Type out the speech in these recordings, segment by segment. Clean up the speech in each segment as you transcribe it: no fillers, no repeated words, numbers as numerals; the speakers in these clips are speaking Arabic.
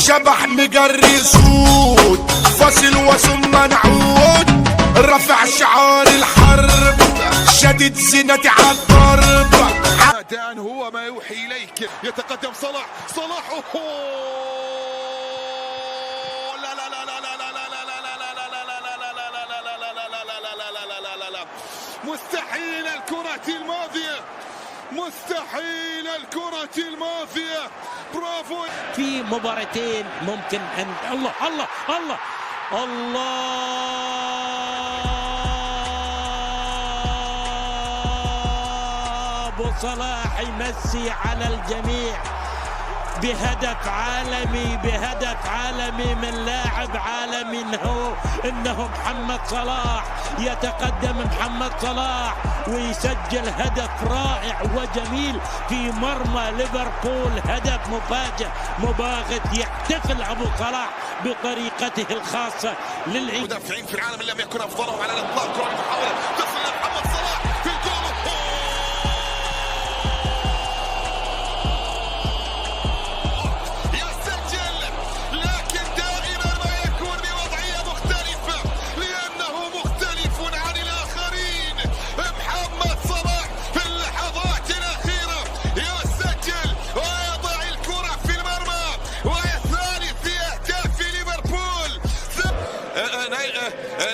شبح مجري صوت فاصل وثم نعود رفع شعار الحرب شديد زينتي عالضرب دان هو ما يوحي اليك يتقدم صلاح لا لا لا لا لا لا لا لا لا مستحيل الكرة الماضية مستحيل الكرة الماضية برافو في مباراتين ممكن ان الله الله الله الله ابو صلاح يمسي على الجميع بهدف عالمي من لاعب عالمي انه محمد صلاح. يتقدم محمد صلاح ويسجل هدف رائع وجميل في مرمى ليفربول، هدف مفاجئ مباغت. يحتفل ابو صلاح بطريقته الخاصه للعيد. مدافعين في العالم لم يكن افضلهم على الاطلاق. كره محاوله تصل لمحمد صلاح في الجول.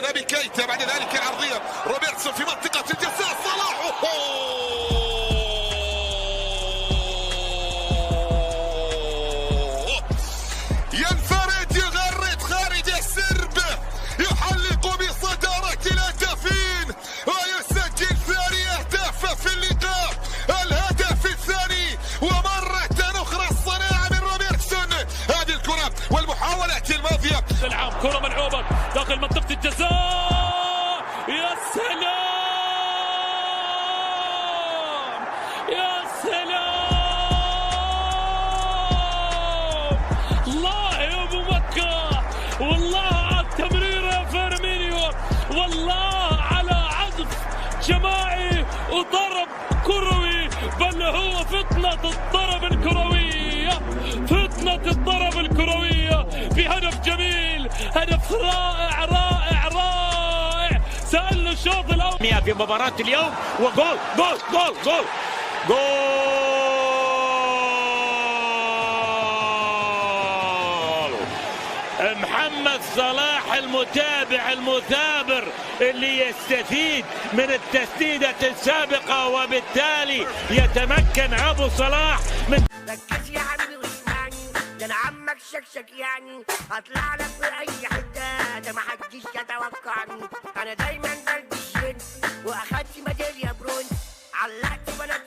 نبي كيتا بعد ذلك العرضية روبرتسون في منطقة الجزاء. صلاح ينفرد يغرد خارج السرب يحلق بصدارة الهدافين ويسجل ثاني أهداف في اللقاء. الهدف الثاني ومرة أخرى الصناعة من روبرتسون. هذه الكرة والمحاولات الماضية. تلعب كرة ملعوبة داخل منطقة الجزاء. يا سلام يا سلام. الله يا ابو مكة، والله على التمريرة فيرمينيو، والله على عزف جماعي وضرب كروي، بل هو فتنة الضرب الكروية في هدف جميل، هدف رائع. سأل الشوط الأول في مباراة اليوم وجول جول جول جول جول محمد صلاح المتابع المثابر اللي يستفيد من التسديدة السابقة، وبالتالي يتمكن أبو صلاح من ركز يا عمي واسمعني، ده انا عمك شكشك يعني، هطلع لك في اي حته، ده ما حدش يتوقعني. انا دايما بلبس جينز واخدت ميداليه برونز، علقت بنات